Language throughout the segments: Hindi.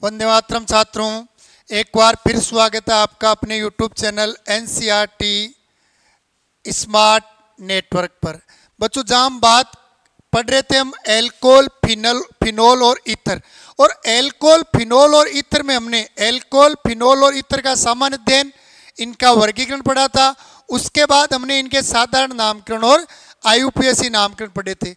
वंदे मातरम छात्रों, एक बार फिर स्वागत है आपका अपने YouTube channel NCERT smart network पर। बच्चों, जहाँ हम बात पढ़ रहे थे हम एल्कोहल, फिनोल और ईथर। और एल्कोहल, फिनोल और ईथर में हमने एल्कोहल, फिनोल और ईथर का सामान्य अध्ययन, इनका वर्गीकरण पढ़ा था। उसके बाद हमने इनके साधारण नामकरण और आईयूपीएसी नामकरण पढ़े थे।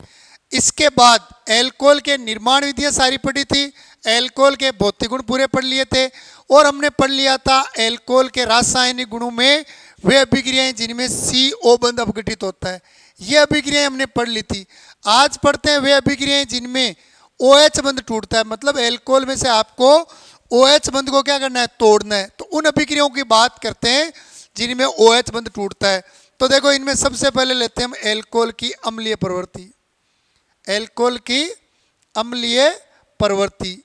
इसके बाद एल्कोहल के निर्माण विधियां सारी पढ़ी थी, एल्कोहल के भौतिक गुण पूरे पढ़ लिए थे और हमने पढ़ लिया था एल्कोहल के रासायनिक गुणों में वे अभिक्रियाएं जिनमें CO बंध अपघटित होता है। ये अभिक्रियाएं हमने पढ़ ली थी। आज पढ़ते हैं वे अभिक्रियाएं जिनमें OH बंध टूटता है, मतलब एल्कोहल में से आपको OH बंध को क्या करना है, तोड़ना है। तो उन अभिक्रियाओं की बात करते हैं जिनमें OH बंध टूटता है। तो देखो, इनमें सबसे पहले लेते हैं हम एल्कोहल की अम्लीय प्रवृत्ति। एल्कोहल की अम्लीय प्रवृत्ति।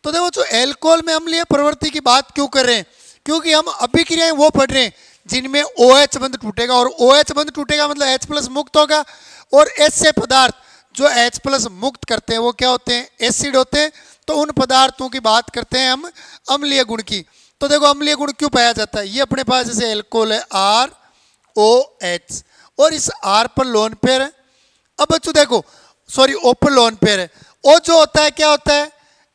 तो देखो, जो एल्कोहल में अम्लीय प्रवृत्ति की बात क्यों कर रहे हैं, क्योंकि हम अभिक्रियाएं वो पढ़ रहे हैं जिनमें OH बंध टूटेगा, और OH बंध टूटेगा मतलब H+ मुक्त होगा। और ऐसे पदार्थ जो H+ मुक्त करते हैं वो क्या होते हैं, एसिड होते हैं। तो उन पदार्थों की बात करते हैं हम अम्लीय गुण की। तो देखो, अम्लीय गुण क्यों पाया जाता है, ये अपने पास जैसे एल्कोहल है ROH, और इस R पर लोन पेयर है। अब बच्चों देखो, सॉरी, O पर लोन पेयर है। O जो होता है क्या होता है,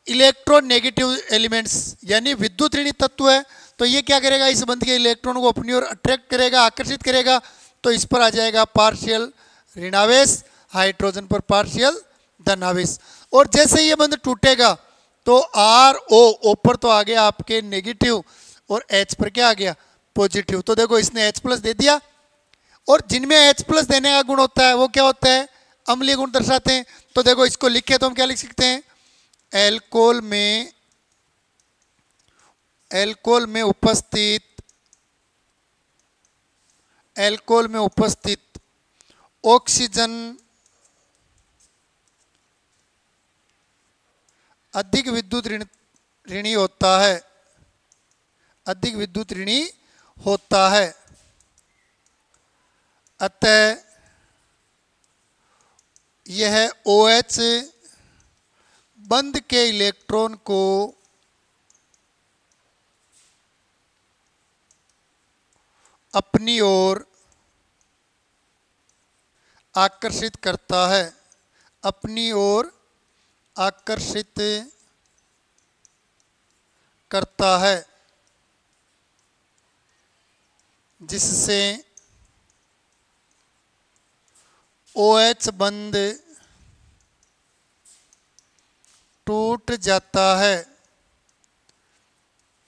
इलेक्ट्रोनेगेटिव एलिमेंट्स, यानी विद्युत ऋणी तत्व है। तो ये क्या करेगा, इस बंध के इलेक्ट्रॉन को अपनी ओर अट्रैक्ट करेगा, आकर्षित करेगा। तो इस पर आ जाएगा पार्शियल ऋणावेश, हाइड्रोजन पर पार्शियल धनावेश। और जैसे ये बंध टूटेगा तो RO पर तो आ गया आपके नेगेटिव और H पर क्या आ गया, पॉजिटिव। तो देखो, इसने H+ दे दिया। और जिनमें H+ देने का गुण होता है वो क्या होता है, अम्लीय गुण दर्शाते हैं। तो देखो, इसको लिखे तो हम क्या लिख सकते हैं, एल्कोहल में उपस्थित ऑक्सीजन अधिक विद्युत ऋणी होता है, अधिक विद्युत ऋणी होता है। अतः यह OH बंध के इलेक्ट्रॉन को अपनी ओर आकर्षित करता है, अपनी ओर आकर्षित करता है, जिससे OH बंध टूट जाता है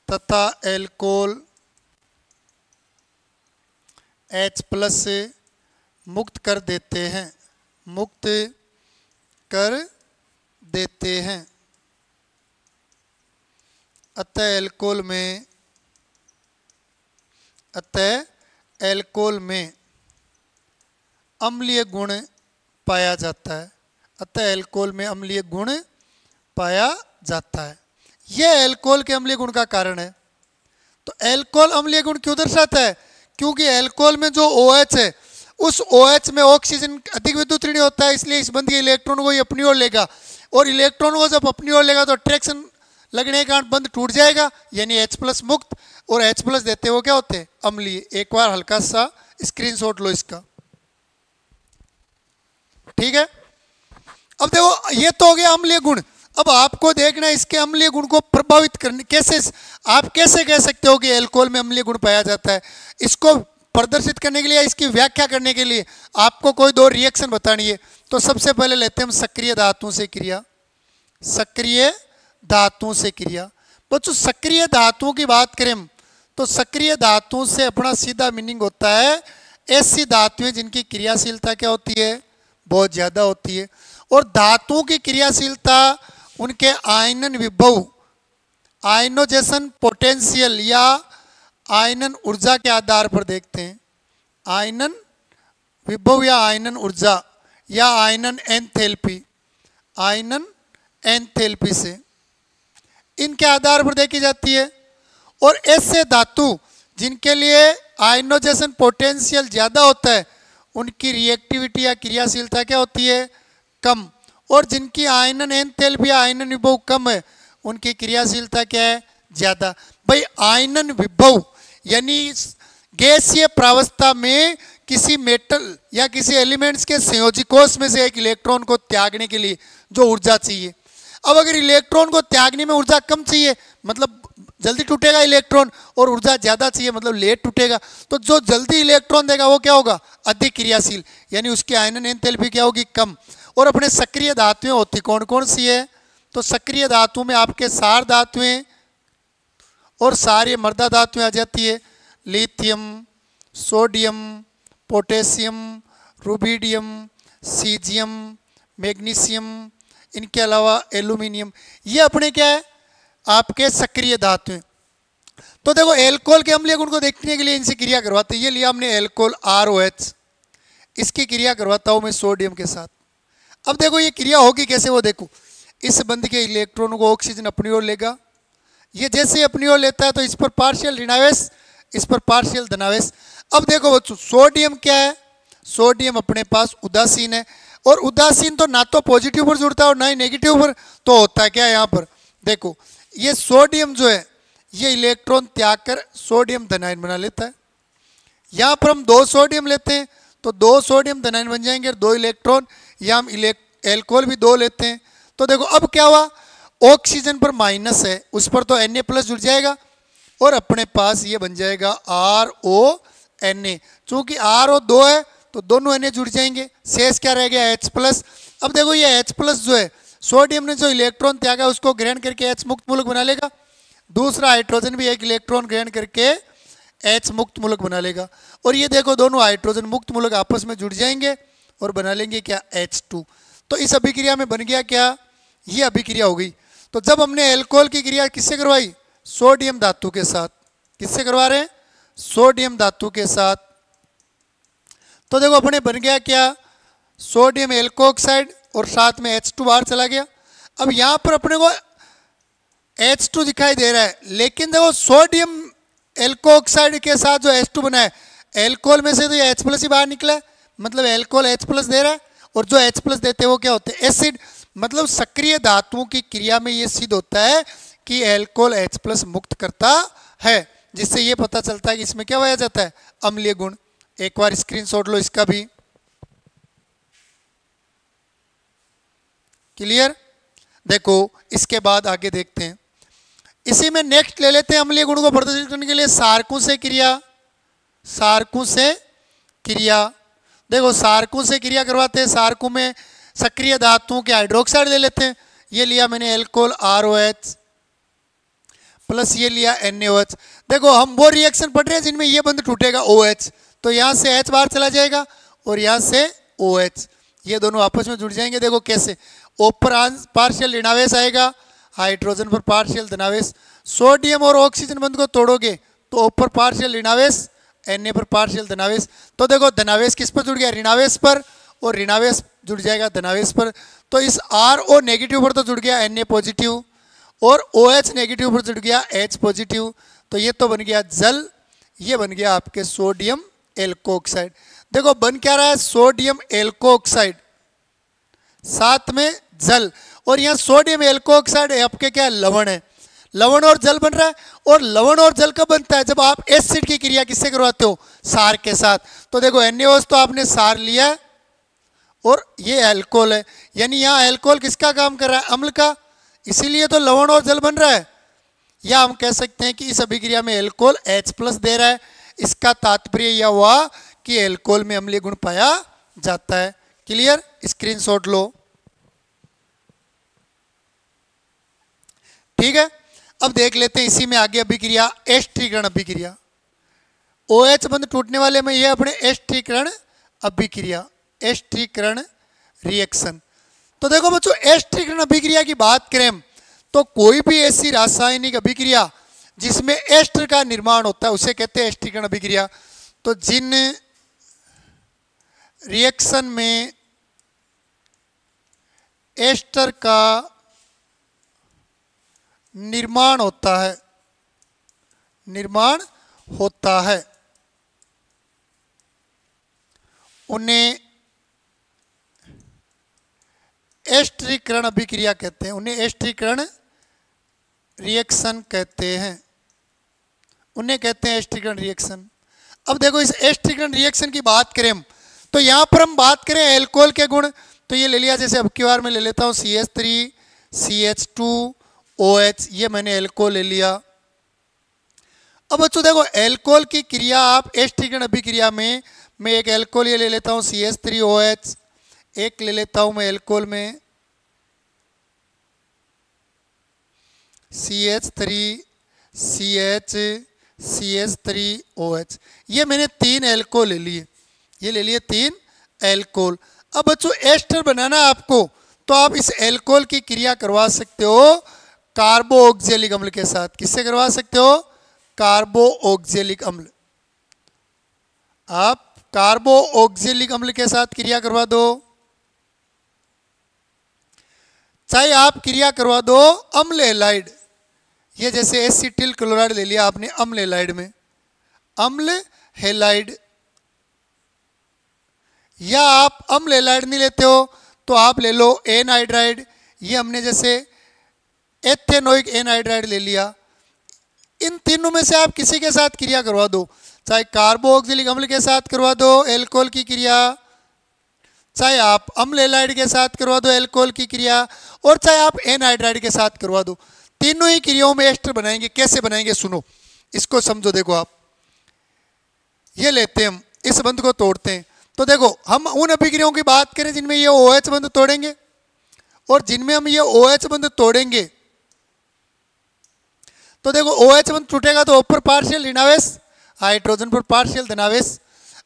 तथा एल्कोहल H+ मुक्त कर देते हैं, मुक्त कर देते हैं। अतः एल्कोहल में अम्लीय गुण पाया जाता है, अतः एल्कोहल में अम्लीय गुण पाया जाता है। यह एल्कोहल के अम्लीय गुण का कारण है। तो एल्कोहल अम्लीय गुण क्यों दर्शाता है, क्योंकि एल्कोहल में जो OH है उस OH में ऑक्सीजन अधिक विद्युत ऋणी होता है, इसलिए इस बंध के इलेक्ट्रॉन को ही अपनी ओर लेगा। और इलेक्ट्रॉन को जब अपनी ओर लेगा तो अट्रैक्शन लगने के कारण बंध टूट जाएगा, यानी H+ मुक्त। और H+ देते वो क्या होते हैं, अम्लीय। एक बार हल्का सा स्क्रीनशॉट लो इसका, ठीक है। अब देखो, ये तो हो गया अम्लीय गुण। अब आपको देखना है इसके अम्लीय गुण को प्रभावित करने कैसे, आप कैसे कह सकते हो कि एल्कोहल में अम्लीय गुण पाया जाता है। इसको प्रदर्शित करने के लिए, इसकी व्याख्या करने के लिए आपको कोई दो रिएक्शन बतानी है। तो सबसे पहले लेते हैं हम सक्रिय धातुओं से क्रिया। सक्रिय धातुओं से क्रिया। बच्चों, सक्रिय धातुओं की बात करें हम तो सक्रिय धातुओं से अपना सीधा मीनिंग होता है ऐसी धातुएं जिनकी क्रियाशीलता क्या होती है, बहुत ज़्यादा होती है। और धातुओं की क्रियाशीलता उनके आयनन विभव, आयनोजेशन पोटेंशियल या आयनन ऊर्जा के आधार पर देखते हैं। आयनन विभव या आयनन ऊर्जा या आयनन एंथैल्पी, आयनन एंथैल्पी से इनके आधार पर देखी जाती है। और ऐसे धातु जिनके लिए आयनोजेशन पोटेंशियल ज़्यादा होता है उनकी रिएक्टिविटी या क्रियाशीलता क्या होती है, कम। और जिनकी आयनन एंथैल्पी या आयनन विभव कम है उनकी क्रियाशीलता क्या है, ज्यादा। भाई आयनन विभव यानी गैसीय प्रावस्था में किसी मेटल या किसी एलिमेंट्स के संयोजकोश में से एक इलेक्ट्रॉन को त्यागने के लिए जो ऊर्जा चाहिए। अब अगर इलेक्ट्रॉन को त्यागने में ऊर्जा कम चाहिए मतलब जल्दी टूटेगा इलेक्ट्रॉन, और ऊर्जा ज्यादा चाहिए मतलब लेट टूटेगा, तो जो जल्दी इलेक्ट्रॉन देगा वो क्या होगा, अधिक क्रियाशील, यानी उसकी आयनन एंथैल्पी क्या होगी, कम। और अपने सक्रिय धातुएं होती कौन कौन सी है, तो सक्रिय धातु में आपके सार धातुएं और सारी मर्दा धातुएं आ जाती है, lithium, sodium, potassium, rubidium, caesium, magnesium, इनके अलावा एल्यूमिनियम, ये अपने क्या है आपके सक्रिय धातुएं। तो देखो एल्कोहल के अम्लीय गुण को देखने के लिए इनसे क्रिया करवाते हैं। ये लिया हमने एल्कोहल ROH, इसकी क्रिया करवाता हूं मैं सोडियम के साथ। अब देखो ये क्रिया होगी कैसे, वो देखो इस बंध के इलेक्ट्रॉनों को ऑक्सीजन अपनी ओर लेगा, ये जैसे अपनी ओर लेता है तो इस पर पार्शियल ऋणावेश, इस पर पार्शियल धनावेश। अब देखो बच्चों सोडियम क्या है, सोडियम अपने पास उदासीन है, और उदासीन तो ना तो पॉजिटिव पर जुड़ता है और ना ही नेगेटिव पर, तो होता है क्या यहाँ पर देखो ये सोडियम जो है ये इलेक्ट्रॉन त्याग कर सोडियम धनायन बना लेता है। यहाँ पर हम 2 सोडियम लेते हैं तो 2 सोडियम धनायन बन जाएंगे और 2 इलेक्ट्रॉन, या हम एल्कोहल भी 2 लेते हैं तो देखो अब क्या हुआ, ऑक्सीजन पर माइनस है उस पर तो Na+ जुड़ जाएगा और अपने पास ये बन जाएगा RONA। चूंकि RO 2 है तो दोनों Na जुड़ जाएंगे, शेष क्या रह गया H+। अब देखो ये H+ जो है सोडियम ने जो इलेक्ट्रॉन त्यागा उसको ग्रहण करके H मुक्त मूलक बना लेगा, दूसरा हाइड्रोजन भी एक इलेक्ट्रॉन ग्रहण करके H मुक्त मूलक बना लेगा, और ये देखो दोनों हाइड्रोजन मुक्त मूलक आपस में जुड़ जाएंगे और बना लेंगे क्या H2। तो इस अभिक्रिया में बन गया क्या, ये अभिक्रिया हो गई। तो जब हमने एल्कोहल की क्रिया किससे करवाई, सोडियम धातु के साथ, किससे करवा रहे हैं, सोडियम धातु के साथ, तो देखो अपने बन गया क्या, सोडियम एल्कोऑक्साइड और साथ में H2 बाहर चला गया। अब यहां पर अपने को H2 दिखाई दे रहा है, लेकिन देखो सोडियम एल्कोऑक्साइड के साथ जो H2 बना है एल्कोहल में से तो ये H+ ही बाहर निकला है, मतलब एल्कोहल H+ दे रहा है, और जो H+ देते हैं वो क्या होते हैं, एसिड। मतलब सक्रिय धातुओं की क्रिया में ये सिद्ध होता है कि एल्कोहल H+ मुक्त करता है, जिससे ये पता चलता है कि इसमें क्या पाया जाता है, अम्लीय गुण। एक बार स्क्रीनशॉट लो इसका भी, क्लियर। देखो इसके बाद आगे देखते हैं, इसी में नेक्स्ट ले लेते हैं अम्लीय गुण को प्रदर्शित करने के लिए सारकों से क्रिया, सारकों से क्रिया। देखो सारकों से क्रिया करवाते हैं, सारकों में सक्रिय धातुओं के हाइड्रोक्साइड ले लेते हैं। ये लिया मैंने एल्कोहल ROH प्लस ये लिया NaOH। देखो हम वो रिएक्शन पढ़ रहे हैं जिनमें ये बंध टूटेगा OH, तो यहाँ से H बाहर चला जाएगा और यहाँ से OH, ये दोनों आपस में जुड़ जाएंगे। देखो कैसे, ऊपर पार्शियल ऋणावेश आएगा, हाइड्रोजन पर पार्शियल धनावेश, सोडियम और ऑक्सीजन बंध को तोड़ोगे तो ऊपर पार्शियल ऋणावेश, Na पर पार्शियल धनावेश। तो देखो धनावेश किस पर जुड़ गया, ऋणावेश पर, और ऋणावेश जुड़ जाएगा धनावेश पर। तो इस RO नेगेटिव पर तो जुड़ गया Na पॉजिटिव, और OH नेगेटिव पर जुड़ गया H पॉजिटिव। तो ये तो बन गया जल, ये बन गया आपके सोडियम एल्कोऑक्साइड। देखो बन क्या रहा है, सोडियम एल्कोऑक्साइड साथ में जल, और यहाँ सोडियम एल्कोऑक्साइड आपके क्या लवण है, लवण और जल बन रहा है। और लवण और जल कब बनता है, जब आप एसिड की क्रिया किससे करवाते हो, सार के साथ। तो देखो NaOH तो आपने सार लिया है और ये अल्कोहल है, यानी यहाँ अल्कोहल किसका काम कर रहा है, अम्ल का, इसीलिए तो लवण और जल बन रहा है। या हम कह सकते हैं कि इस अभिक्रिया में एल्कोहल H+ दे रहा है, इसका तात्पर्य यह हुआ कि एल्कोहल में अम्लीय गुण पाया जाता है। क्लियर, स्क्रीनशॉट लो, ठीक है। अब देख लेते हैं इसी में आगे अभिक्रिया, एस्ट्रीकरण अभिक्रिया। OH बंध टूटने वाले में यह अपने एस्ट्रीकरण अभिक्रिया, एस्ट्रीकरण रिएक्शन। तो देखो बच्चों एस्ट्रीकरण अभिक्रिया की बात करें तो कोई भी ऐसी रासायनिक अभिक्रिया जिसमें एस्टर का निर्माण होता है उसे कहते हैं एस्ट्रीकरण अभिक्रिया। तो जिन रिएक्शन में एस्टर का निर्माण होता है उन्हें एस्ट्रीकरण अभिक्रिया कहते हैं, उन्हें एस्ट्रीकरण रिएक्शन कहते हैं, उन्हें कहते हैं एस्ट्रीगन रिएक्शन। अब देखो इस एस्ट्रीगन रिएक्शन की बात करें हम, तो यहां पर हम बात करें एल्कोहल के गुण, तो ये ले लिया, जैसे अब की बार में ले लेता हूं CH3 CH2OH, ये मैंने एल्कोहल ले लिया। अब बच्चों देखो एल्कोहल की क्रिया आप एस्ट्रीगन अभिक्रिया में, मैं एक एल्कोहल ये ले लेता हूं CH3OH, एक ले लेता हूं मैं एल्कोहल में CH3 CH3OH, ये मैंने 3 एल्कोहल ले लिए, ये ले लिए 3 एल्कोहल। अब बच्चों एस्टर बनाना आपको, तो आप इस एल्कोहल की क्रिया करवा सकते हो कार्बोऑक्जेलिक अम्ल के साथ। किससे करवा सकते हो? कार्बोऑक्जेलिक अम्ल। आप कार्बोऑक्जेलिक अम्ल के साथ क्रिया करवा दो, चाहे आप क्रिया करवा दो अम्ल हैलाइड, ये जैसे एसिटिल क्लोराइड ले लिया आपने अम्ल हैलाइड में, अम्ल हैलाइड, या आप अम्ल हैलाइड नहीं लेते हो तो आप ले लो एनहाइड्राइड, ये हमने जैसे एथेनोइक एनहाइड्राइड ले लिया। इन तीनों में से आप किसी के साथ क्रिया करवा दो, चाहे कार्बोऑक्जेलिक अम्ल के साथ करवा दो एल्कोहल की क्रिया, चाहे आप अम्ल हैलाइड के साथ करवा दो एल्कोहल की क्रिया, और चाहे आप एनहाइड्राइड के साथ करवा दो, तीनों ही क्रियाओं में एस्टर बनाएंगे। कैसे बनाएंगे सुनो, इसको समझो। देखो आप ये लेते हैं, हम इस बंध को तोड़ते हैं, तो देखो हम उन अभिक्रियाओं की बात करें जिनमें ये OH बंध तोड़ेंगे, और जिनमें हम ये OH बंध तोड़ेंगे तो देखो OH बंध टूटेगा तो ऊपर पार्शियल ऋणावेश, हाइड्रोजन पर पार्शियल धनावेश।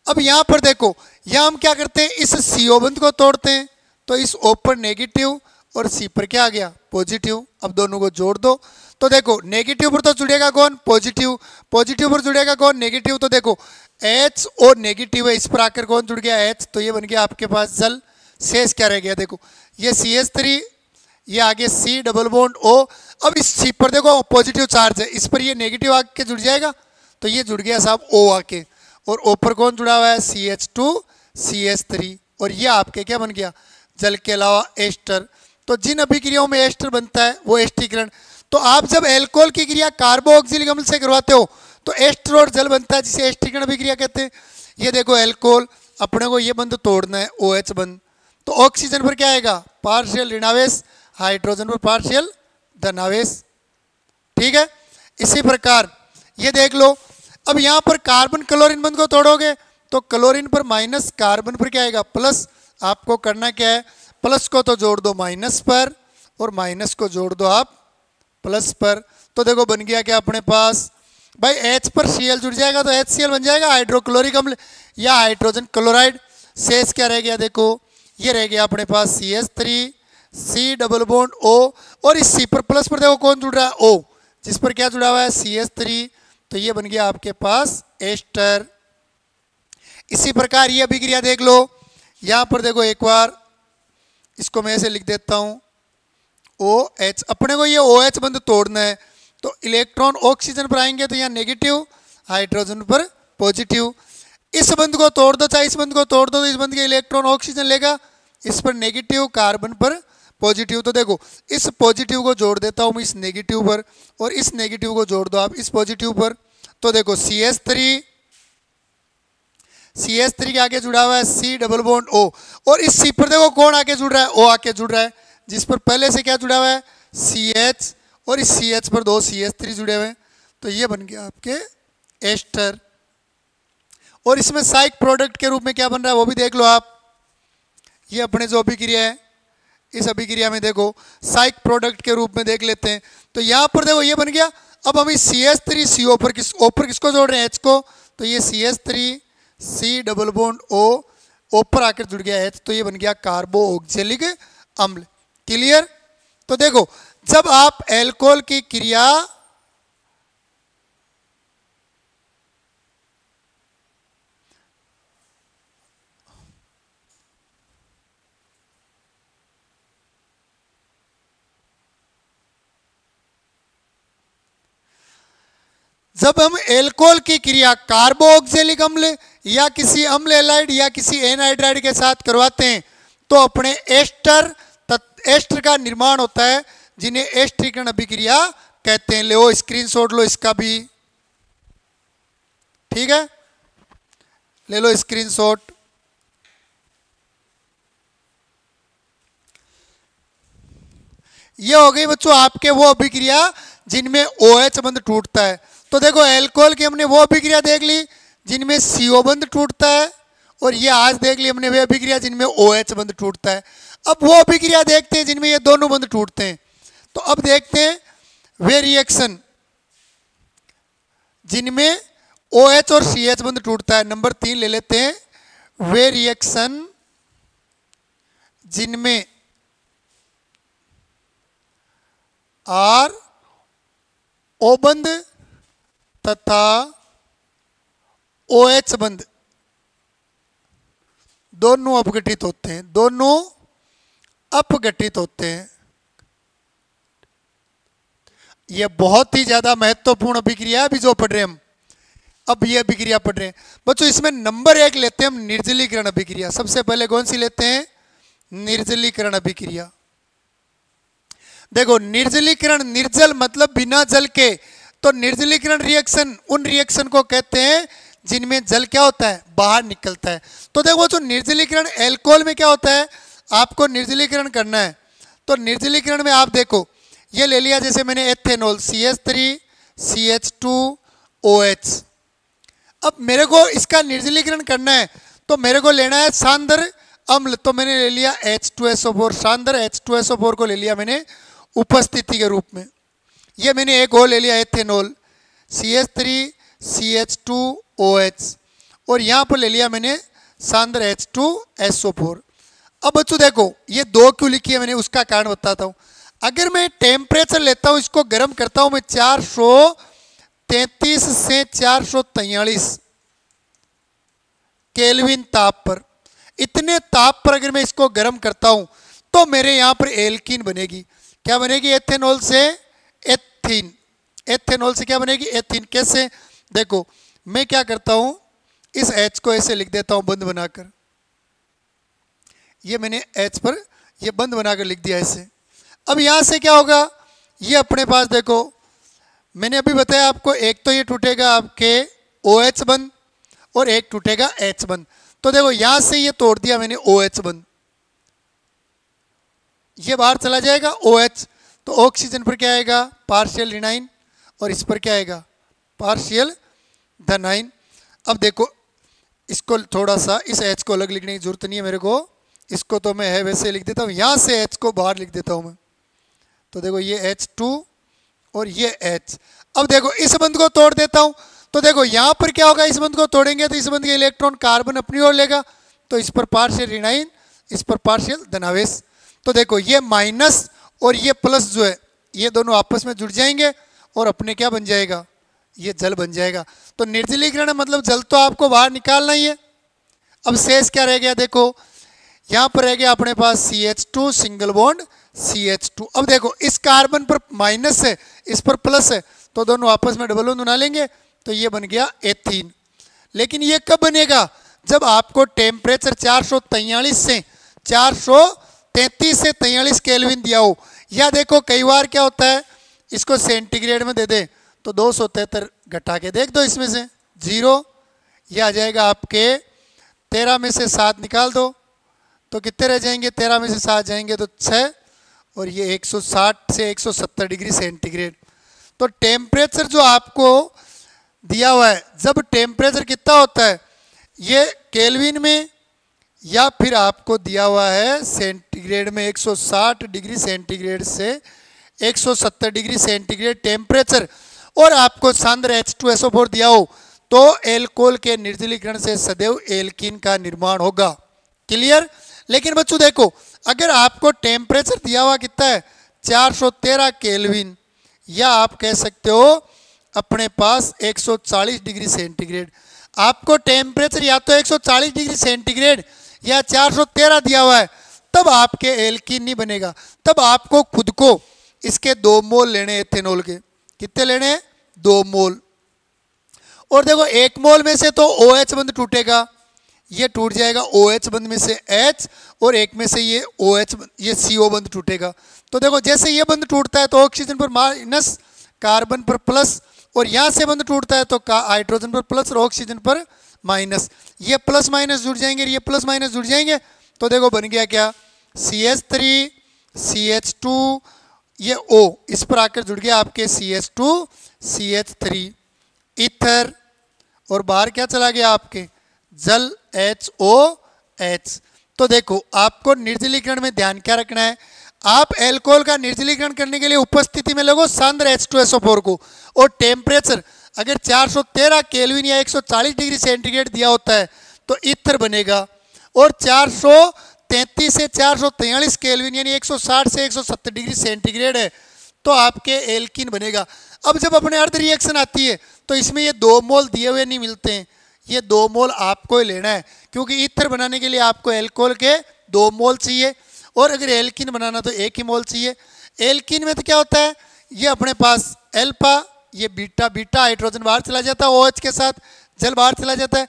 अब यहां पर देखो, यहां हम क्या करते हैं, इस CO बंध को तोड़ते हैं, तो इस O पर नेगेटिव और C पर क्या आ गया? पॉजिटिव। अब दोनों को जोड़ दो, तो देखो नेगेटिव पर तो जुड़ेगा कौन? पॉजिटिव। पॉजिटिव पर जुड़ेगा कौन? नेगेटिव। तो देखो H और नेगेटिव है, इस पर आकर कौन जुड़ गया? H। तो ये बन गया आपके पास जल। शेष क्या रह गया? देखो ये CH3, ये आगे C डबल बॉन्ड O। अब इस C पर देखो पॉजिटिव चार्ज है, इस पर ये नेगेटिव आके जुड़ जाएगा, तो ये जुड़ गया साहब O आके, और O पर कौन जुड़ा हुआ है? CH2 CH3, और ये आपके क्या बन गया? जल के अलावा एस्टर। तो जिन अभिक्रियाओं में एस्टर बनता है वो एस्टीकरण। तो आप जब एल्कोहल की क्रिया कार्बोऑक्सिलिक अम्ल से करवाते हो तो एस्टर और जल बनता है, जिसे एस्टीकरण अभिक्रिया कहते हैं। ये देखो एल्कोहल, अपने को ये बंध तोड़ना है OH बंध, तो ऑक्सीजन पर क्या आएगा? पार्शियल ऋणावेश, हाइड्रोजन पर पार्शियल धनावेश। ठीक है, इसी प्रकार ये देख लो। अब यहां पर कार्बन क्लोरीन बंध को तोड़ोगे तो क्लोरीन पर माइनस, कार्बन पर क्या आएगा? प्लस। आपको करना क्या है? प्लस को तो जोड़ दो माइनस पर, और माइनस को जोड़ दो आप प्लस पर। तो देखो बन गया क्या अपने पास भाई? H पर Cl जुड़ जाएगा तो HCl बन जाएगा, हाइड्रोक्लोरिक अम्ल या हाइड्रोजन क्लोराइड। शेष क्या रह गया? देखो ये रह गया अपने पास CH3 C double bond O, और इस C पर प्लस पर देखो कौन जुड़ रहा है? O, जिस पर क्या जुड़ा हुआ है? CH3। तो ये बन गया आपके पास एस्टर। इसी प्रकार ये अभिक्रिया देख लो, यहां पर देखो एक बार इसको मैं ऐसे लिख देता हूं OH। अपने को ये OH बंध तोड़ना है, तो इलेक्ट्रॉन ऑक्सीजन पर आएंगे तो यहाँ नेगेटिव, हाइड्रोजन पर पॉजिटिव। इस बंध को तोड़ दो, चाहे इस बंध को तोड़ दो, तो इस बंध के इलेक्ट्रॉन ऑक्सीजन लेगा, इस पर नेगेटिव, कार्बन पर पॉजिटिव। तो देखो इस पॉजिटिव को जोड़ देता हूँ मैं इस नेगेटिव पर, और इस नेगेटिव को जोड़ दो आप इस पॉजिटिव पर। तो देखो CH3 के आगे जुड़ा हुआ है C डबल बॉन्ड O, और इस C पर देखो कौन आके जुड़ रहा है? O आके जुड़ रहा है, जिस पर पहले से क्या जुड़ा हुआ है? CH, और इस CH पर 2 CH3 जुड़े हुए हैं। तो ये बन गया आपके एस्टर। और इसमें साइक प्रोडक्ट के रूप में क्या बन रहा है वो भी देख लो आप। ये अपने जो अभिक्रिया है, इस अभिक्रिया में देखो साइक प्रोडक्ट के रूप में देख लेते हैं। तो यहाँ पर देखो ये बन गया। अब हम इस CH3 CO पर O पर किसको जोड़ रहे हैं? H को। तो ये CH3 C double bond O पर आकर जुड़ गया H, तो ये बन गया कार्बोऑक्जेलिक अम्ल। क्लियर? तो देखो जब आप एल्कोहल की क्रिया जब हम एल्कोहल की क्रिया कार्बोऑक्जेलिक अम्ल या किसी अम्ल हैलाइड या किसी एनहाइड्राइड के साथ करवाते हैं तो अपने एस्टर का निर्माण होता है, जिन्हें एस्ट्रीकरण अभिक्रिया कहते हैं। लो स्क्रीनशॉट लो इसका भी, ठीक है, ले लो स्क्रीनशॉट। ये हो गई बच्चों आपके वो अभिक्रिया जिनमें OH बंध टूटता है। तो देखो एल्कोहल की हमने वो अभिक्रिया देख ली जिनमें CO बंध टूटता है, और ये आज देख ली हमने वे अभिक्रिया जिनमें OH बंध टूटता है। अब वो अभिक्रिया देखते हैं जिनमें ये दोनों बंध टूटते हैं। तो अब देखते हैं वे रिएक्शन जिनमें OH और CH बंध टूटता है। नंबर 3 ले लेते हैं, वे रिएक्शन जिनमें R O बंध तथा OH बंध दोनों अपघटित होते हैं, दोनों अपघटित होते हैं। यह बहुत ही ज्यादा महत्वपूर्ण अभिक्रिया अभी जो पढ़ रहे हैं हम, अब ये अभिक्रिया पढ़ रहे हैं बच्चों। इसमें नंबर 1 लेते हैं हम निर्जलीकरण अभिक्रिया। सबसे पहले कौन सी लेते हैं? निर्जलीकरण अभिक्रिया। देखो निर्जलीकरण, निर्जल मतलब बिना जल के, तो निर्जलीकरण रिएक्शन उन रिएक्शन को कहते हैं जिनमें जल क्या होता है? बाहर निकलता है। तो देखो जो निर्जलीकरण एल्कोहल में क्या होता है, आपको निर्जलीकरण करना है। तो निर्जलीकरण में आप देखो ये ले लिया, जैसे मैंने एथेनॉल CH3 CH2OH। अब मेरे को इसका निर्जलीकरण करना है तो मेरे को लेना है सांद्र अम्ल। तो मैंने ले लिया H2SO4, सांद्र H2SO4 को ले लिया मैंने उपस्थिति के रूप में। ये मैंने एक और ले लिया एथेनॉल CH3 CH2OH, और यहाँ पर ले लिया मैंने सांद्र H2SO4। अब बच्चों देखो ये 2 क्यों लिखी है मैंने, उसका कारण बताता हूँ। अगर मैं टेम्परेचर लेता हूँ, इसको गर्म करता हूँ मैं 433 से 443 केल्विन ताप पर, इतने ताप पर अगर मैं इसको गर्म करता हूँ तो मेरे यहाँ पर एल्कीन बनेगी। क्या बनेगी? एथेनॉल से एथीन। एथेनॉल से क्या बनेगी? एथीन। कैसे? देखो मैं क्या करता हूँ, इस H को ऐसे लिख देता हूँ बंद बनाकर। ये मैंने H पर ये बंद बनाकर लिख दिया ऐसे। अब यहाँ से क्या होगा, ये अपने पास देखो मैंने अभी बताया आपको, एक तो ये टूटेगा आपके OH बंद और एक टूटेगा H बंद। तो देखो यहाँ से ये तोड़ दिया मैंने OH बंद, ये बाहर चला जाएगा OH। तो ऑक्सीजन पर क्या आएगा? पार्शियल ऋणाइन, और इस पर क्या आएगा? पार्शियल धनाइन। अब देखो इसको थोड़ा सा, इस H को अलग लिखने की जरूरत नहीं है मेरे को, इसको तो मैं है वैसे लिख देता हूँ। यहाँ से H को बाहर लिख देता हूँ मैं। तो देखो ये H2 और ये H। अब देखो इस बंध को तोड़ देता हूँ, तो देखो यहाँ पर क्या होगा, इस बंध को तोड़ेंगे तो इस बंध के इलेक्ट्रॉन कार्बन अपनी ओर लेगा, तो इस पर पार्शियल ऋणाइन, इस पर पार्शियल धनावेश। तो देखो ये माइनस और ये प्लस जो है ये दोनों आपस में जुड़ जाएंगे और अपने क्या बन जाएगा? ये जल बन जाएगा। तो निर्जलीकरण मतलब जल तो आपको बाहर निकालना ही है। अब शेष क्या रह गया? देखो यहाँ पर रह गया अपने पास CH2 सिंगल बॉन्ड CH2। अब देखो इस कार्बन पर माइनस है, इस पर प्लस है, तो दोनों आपस में डबल बॉन्ड बना लेंगे, तो ये बन गया एथीन। लेकिन ये कब बनेगा? जब आपको टेम्परेचर 433 से 43 केल्विन दिया हो। या देखो कई बार क्या होता है, इसको सेंटीग्रेड में दे दे तो 273 घटा के देख दो, इसमें से 0, यह आ जाएगा आपके 13 में से 7 निकाल दो तो कितने रह जाएंगे? 13 में से 7 जाएंगे तो 6, और ये 160 से 170 डिग्री सेंटीग्रेड। तो टेम्परेचर जो आपको दिया हुआ है, जब टेम्परेचर कितना होता है ये केल्विन में, या फिर आपको दिया हुआ है सेंटीग्रेड में 160 डिग्री सेंटीग्रेड से 170 डिग्री सेंटीग्रेड टेम्परेचर, और आपको सांद्र H2SO4 दिया हो, तो एल्कोहल के निर्जलीकरण से सदैव एल्कीन का निर्माण होगा। क्लियर? लेकिन बच्चों देखो अगर आपको टेम्परेचर दिया हुआ कितना है? 413 केल्विन, या आप कह सकते हो अपने पास 140 डिग्री सेंटीग्रेड। आपको टेम्परेचर या तो 140 डिग्री सेंटीग्रेड या 413 दिया हुआ है, तब आपके एल्कीन नहीं बनेगा। तब आपको खुद को इसके 2 मोल लेने एथेनॉल के। कितने लेने? 2 मोल। और देखो 1 मोल में से तो OH बंध टूटेगा, ये टूट जाएगा OH बंध में से H, और एक में से ये OH ये CO बंध टूटेगा। तो देखो जैसे ये बंध टूटता है तो ऑक्सीजन पर माइनस कार्बन पर प्लस, और यहां से बंध टूटता है तो हाइड्रोजन पर प्लस और ऑक्सीजन पर माइनस। ये प्लस माइनस जुड़ जाएंगे, ये प्लस माइनस जुड़ जाएंगे, तो देखो बन गया क्या, CH3 CH2, ये O इस पर आकर जुड़ गया आपके CH2 CH3 ईथर, और बाहर क्या चला गया आपके जल HOH। तो देखो आपको निर्जलीकरण में ध्यान क्या रखना है, आप एल्कोहल का निर्जलीकरण करने के लिए उपस्थिति में लगो सांद्र H2SO4 को, और टेम्परेचर अगर 413 केल्विन या 140 डिग्री सेंटीग्रेड दिया होता है तो ईथर बनेगा, और 433 से 443 केल्विन यानी 160 से 170 डिग्री सेंटीग्रेड है तो आपके एल्कीन बनेगा। अब जब अपने अर्ध रिएक्शन आती है तो इसमें ये 2 मोल दिए हुए नहीं मिलते हैं, ये 2 मोल आपको ही लेना है, क्योंकि ईथर बनाने के लिए आपको एल्कोहल के 2 मोल चाहिए, और अगर एल्कीन बनाना तो 1 ही मोल चाहिए। एल्कीन में तो क्या होता है, ये अपने पास अल्फा, ये बीटा, बीटा हाइड्रोजन बाहर चला जाता है, OH के साथ जल बाहर चला जाता है,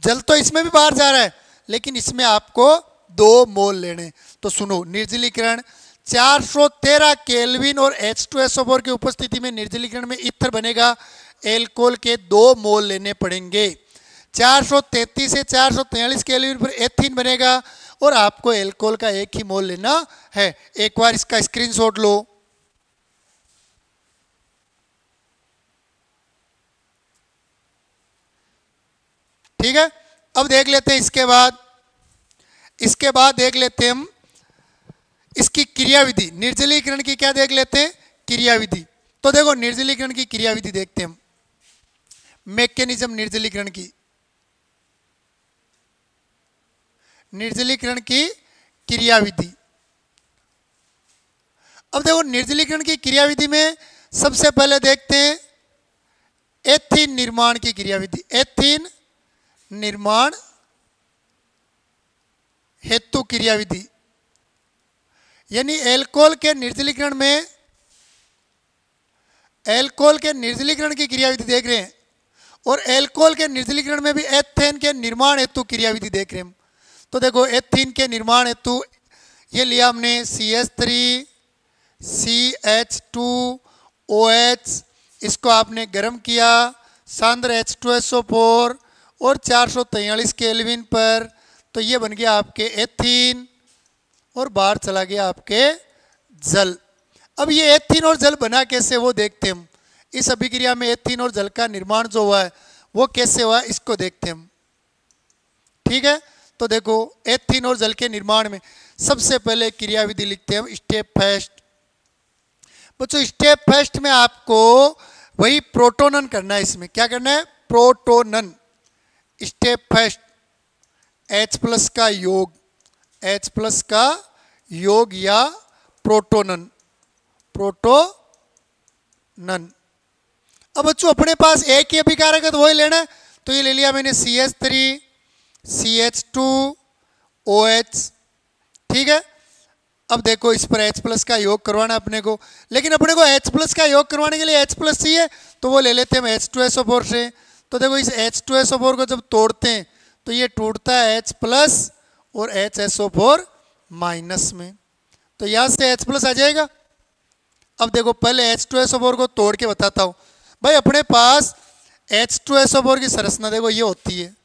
जल तो इसमें भी बाहर जा रहा है लेकिन इसमें आपको 2 मोल लेने। तो सुनो, निर्जलीकरण 413 केल्विन और H2SO4 की उपस्थिति में निर्जलीकरण में ईथर बनेगा, एल्कोहल के 2 मोल लेने पड़ेंगे। 433 से 443 केल्विन पर एथीन बनेगा और आपको एल्कोहल का 1 ही मोल लेना है। एक बार इसका स्क्रीनशॉट लो। ठीक है, अब देख लेते हैं इसके बाद देख लेते हैं हम इसकी क्रियाविधि, निर्जलीकरण की क्या देख लेते हैं, क्रियाविधि। तो देखो निर्जलीकरण की क्रियाविधि देखते हैं हम, मैकेनिज्म निर्जलीकरण की, निर्जलीकरण की क्रियाविधि। अब देखो निर्जलीकरण की क्रियाविधि में सबसे पहले देखते हैं एथीन निर्माण की क्रियाविधि। एथीन निर्माण हेतु क्रियाविधि, यानी एल्कोहल के निर्जलीकरण में, एल्कोहल के निर्जलीकरण की क्रियाविधि देख रहे हैं, और एल्कोहल के निर्जलीकरण में भी एथेन के निर्माण हेतु क्रियाविधि देख रहे हैं। तो देखो एथीन के निर्माण हेतु ये लिया हमने CH3 CH2OH, इसको आपने गर्म किया सांद्र H2SO4 और 443 केल्विन पर, तो ये बन गया आपके एथीन और बाहर चला गया आपके जल। अब ये एथीन और जल बना कैसे वो देखते हैं हम। इस अभिक्रिया में एथीन और जल का निर्माण जो हुआ है वो कैसे हुआ है इसको देखते हैं हम। ठीक है, तो देखो एथीन और जल के निर्माण में सबसे पहले क्रियाविधि लिखते हैं हम स्टेप फर्स्ट। बच्चों स्टेप फर्स्ट में आपको वही प्रोटोनन करना है, इसमें क्या करना है, प्रोटोनन। स्टेप फर्स्ट H+ का योग, H+ का योग या प्रोटोनन, प्रोटोनन। अब बच्चों अपने पास एक ही अभिकारक है तो वही लेना है, तो ये ले लिया मैंने CH3 CH2OH। ठीक है, अब देखो इस पर H+ का योग करवाना अपने को, लेकिन अपने को H+ का योग करवाने के लिए H+ चाहिए तो वो ले लेते हैं हम H2SO4 से। तो देखो इस H2SO4 को जब तोड़ते हैं तो ये टूटता है H+ और HSO4 माइनस में, तो यहाँ से H+ आ जाएगा। अब देखो पहले H2SO4 को तोड़ के बताता हूँ। भाई अपने पास H2SO4 की संरचना देखो ये होती है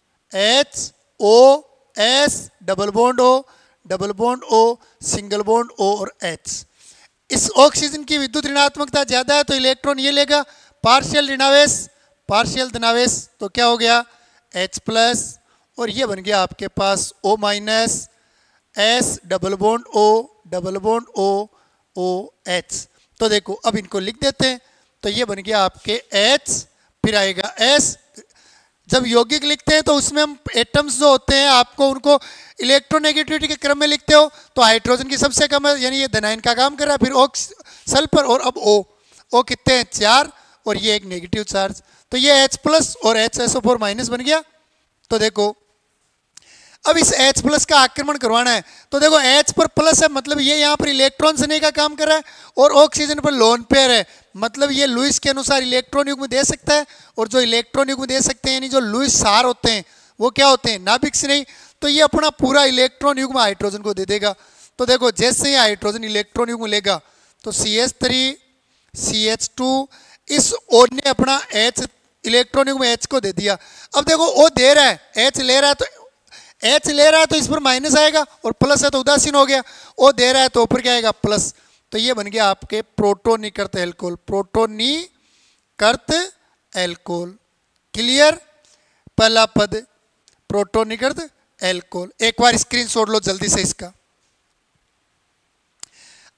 HOS double bond O double bond O single bond O और H। इस ऑक्सीजन की विद्युत ऋणात्मकता ज़्यादा है तो इलेक्ट्रॉन ये लेगा, पार्शियल ऋणावेश पार्शियल धनावेश, तो क्या हो गया H+ और ये बन गया आपके पास O-, S double bond O double bond O OH। तो देखो अब इनको लिख देते हैं, तो ये बन गया आपके H, फिर आएगा S। जब यौगिक लिखते हैं तो उसमें हम एटम्स जो होते हैं आपको उनको इलेक्ट्रोनेगेटिविटी के क्रम में लिखते हो, तो हाइड्रोजन की सबसे कम है यानी ये धनायन का काम कर रहा है, फिर सल्फर और अब O कितने हैं 4 और ये एक नेगेटिव चार्ज, तो ये H+ और HSO4 माइनस बन गया। तो देखो अब इस H+ का आक्रमण करवाना है, तो देखो H पर प्लस है मतलब ये यहाँ पर इलेक्ट्रॉन सने का काम कर रहा है, और ऑक्सीजन पर लोन पेयर है मतलब ये लुईस के अनुसार इलेक्ट्रॉन युग्म दे सकता है, और जो इलेक्ट्रॉन युग्म दे सकते हैं यानी जो लुईस सार होते हैं वो क्या होते हैं नाभिक से नहीं, तो ये अपना पूरा इलेक्ट्रॉन युग्म हाइड्रोजन को दे देगा। तो देखो जैसे ही हाइड्रोजन इलेक्ट्रॉन युग्म लेगा तो CH3 CH2 इस O ने अपना H इलेक्ट्रॉनिक में H को दे दिया। अब देखो O दे रहा है, H ले रहा है, तो H ले रहा है तो इस पर माइनस आएगा, और प्लस है तो उदासीन हो गया। O दे रहा है तो ऊपर क्या आएगा, प्लस। तो ये बन गया आपके प्रोटोनिकृत एल्कोहल, प्रोटोनिकृत एल्कोहल। क्लियर? पहला पद प्रोटोनिकृत एल्कोहल। एक बार स्क्रीनशॉट लो जल्दी से इसका।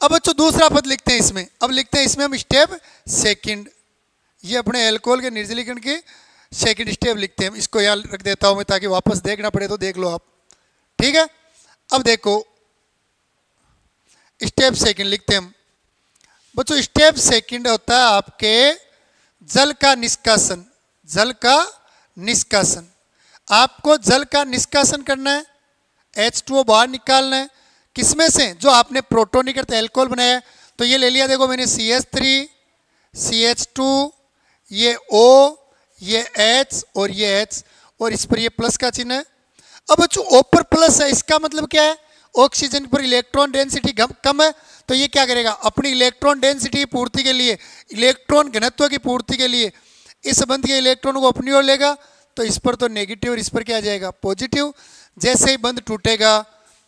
अब बच्चों दूसरा पद लिखते हैं इसमें। अब लिखते हैं इसमें हम स्टेप सेकंड, ये अपने एल्कोहल के निर्जलीकरण के सेकंड स्टेप लिखते हैं। इसको यहाँ रख देता हूं मैं ताकि वापस देखना पड़े तो देख लो आप। ठीक है, अब देखो स्टेप सेकंड लिखते हैं हम। बच्चों स्टेप सेकंड होता है आपके जल का निष्कासन। जल का निष्कासन, आपको जल का निष्कासन करना है, H2O बाहर निकालना है। किसमें से? जो आपने प्रोटोनिकृत एल्कोहल बनाया है। तो ये ले लिया, देखो मैंने CH3, CH2, ये O, ये H और ये H, और इस पर ये प्लस का चिन्ह है। अब बच्चों O पर प्लस है, इसका मतलब क्या है? ऑक्सीजन पर इलेक्ट्रॉन डेंसिटी कम है, तो ये क्या करेगा, अपनी इलेक्ट्रॉन डेंसिटी की पूर्ति के लिए, इलेक्ट्रॉन घनत्व की पूर्ति के लिए इस बंध के इलेक्ट्रॉन को अपनी ओर लेगा। तो इस पर तो नेगेटिव और इस पर क्या आ जाएगा, पॉजिटिव। जैसे ही बंध टूटेगा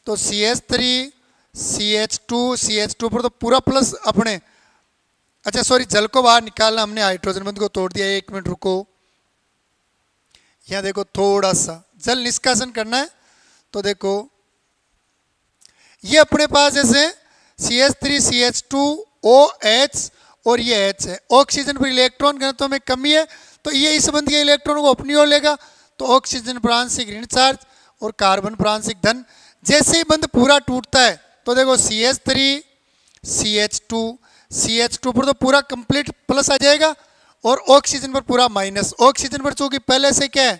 तो CH3, CH2 पर तो पूरा प्लस अपने, अच्छा सॉरी, जल को बाहर निकालना, हमने हाइड्रोजन बंध को तोड़ दिया। एक मिनट रुको, यहाँ देखो थोड़ा सा जल निष्कासन करना है। तो देखो ये अपने पास जैसे CH3, CH2, OH और ये H है। ऑक्सीजन पर इलेक्ट्रॉन घनत्व में कमी है, तो ये इस बंध के इलेक्ट्रॉन को अपनी ओर लेगा। तो ऑक्सीजन पर आंशिक ऋण चार्ज और कार्बन पर आंशिक धन। जैसे ही बंध पूरा टूटता है तो देखो CH3, CH2 पर तो पूरा कंप्लीट प्लस आ जाएगा, और ऑक्सीजन पर पूरा माइनस। ऑक्सीजन पर चूंकि पहले से क्या है,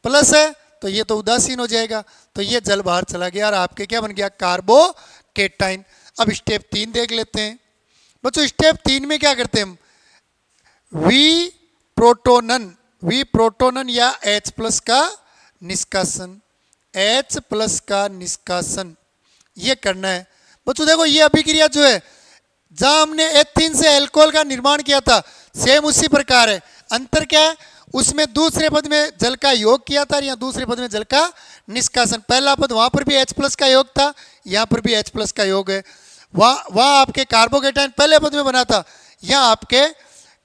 प्लस है, तो ये तो उदासीन हो जाएगा। तो ये जल बाहर चला गया और आपके क्या बन गया, कार्बोकेटाइन। अब स्टेप 3 देख लेते हैं। बच्चों स्टेप 3 में क्या करते हैं हम, वी प्रोटोनन या H+ का निष्कासन, H+ का निष्कासन ये करना है। बच्चों देखो ये अभिक्रिया जो है, जहां हमने एथीन से अल्कोहल का निर्माण किया था, सेम उसी प्रकार है। अंतर क्या है, उसमें दूसरे पद में जल का योग किया था, यहाँ दूसरे पद में जल का निष्कासन। पहला पद वहां पर भी H+ का योग था, यहाँ पर भी H+ का योग है। वहां आपके कार्बोकेटाइन पहले पद में बना था, यहाँ आपके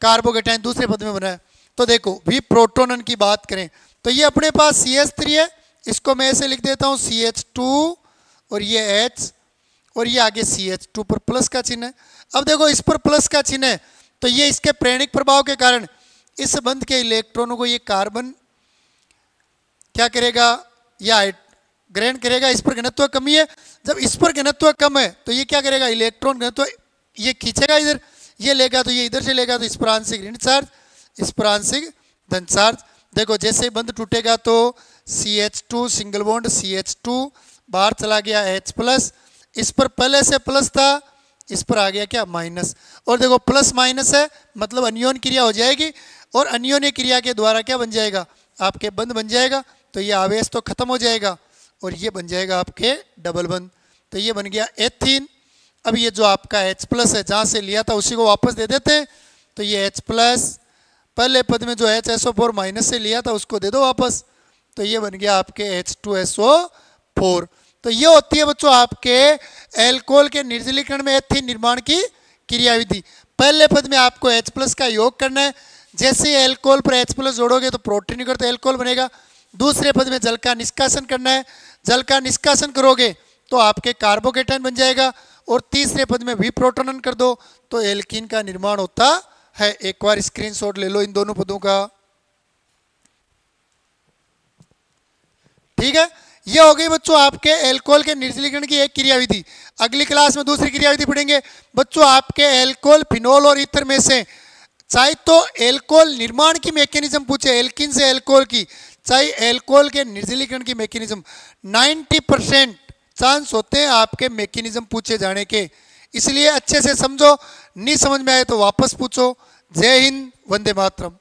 कार्बोकेटाइन दूसरे पद में बना है। तो देखो वी प्रोटोनन की बात करें तो ये अपने पास CH3 है, इसको मैं ऐसे लिख देता हूँ CH2 और ये H और ये आगे CH2 पर प्लस का चिन्ह है। अब देखो इस पर प्लस का चिन्ह है, तो ये इसके प्रेरणिक प्रभाव के कारण इस बंध के इलेक्ट्रॉनों को ये कार्बन क्या करेगा, या ग्रहण करेगा। इस पर घनत्व कमी है, जब इस पर घनत्व कम है तो ये क्या करेगा, इलेक्ट्रॉन घनत्व ये खींचेगा इधर, ये लेगा तो ये इधर से लेगा, तो इस पर आंशिक ऋण चार्ज, इस पर आंशिक धन चार्ज। देखो जैसे ही बंध टूटेगा तो CH2 सिंगल बॉन्ड CH2 बाहर चला गया H+, इस पर पहले से प्लस था, इस पर आ गया क्या, माइनस। और देखो प्लस माइनस है मतलब अन्योन क्रिया हो जाएगी, और अन्योन्य क्रिया के द्वारा क्या बन जाएगा, आपके बंध बन जाएगा। तो ये आवेश तो खत्म हो जाएगा और ये बन जाएगा आपके डबल बंध। तो ये बन गया एथीन। अब ये जो आपका H+ है, जहाँ से लिया था उसी को वापस दे देते हैं। तो ये H+, पहले पद में जो HSO4 माइनस से लिया था उसको दे दो वापस। तो ये बन गया आपके H2SO4। तो ये होती है बच्चों आपके एल्कोहल के निर्जलीकरण में एथीन निर्माण की क्रियाविधि। पहले पद में आपको H+ का योग करना है, जैसे ही एल्कोहल पर H+ जोड़ोगे तो प्रोटोनिकृत एल्कोहल बनेगा। दूसरे पद में जल का निष्कासन करना है, जल का निष्कासन करोगे तो आपके कार्बोकेटाइन बन जाएगा, और तीसरे पद में भी प्रोटोनन कर दो तो एल्कीन का निर्माण होता है। एक बार स्क्रीनशॉट ले लो इन दोनों पदों का। ठीक है, ये हो गई बच्चों आपके एल्कोहल के निर्जलीकरण की एक क्रियाविधि। अगली क्लास में दूसरी क्रियाविधि पढ़ेंगे। बच्चों आपके एल्कोहल, फिनोल और ईथर में से चाहे तो एल्कोहल निर्माण की मैकेनिज्म पूछे, एल्कीन से एल्कोहल की, चाहे एल्कोहल के निर्जलीकरण की मैकेनिज्म, 90% चांस होते हैं आपके मैकेनिज्म पूछे जाने के। इसलिए अच्छे से समझो, नहीं समझ में आए तो वापस पूछो। जय हिंद, वंदे मातरम।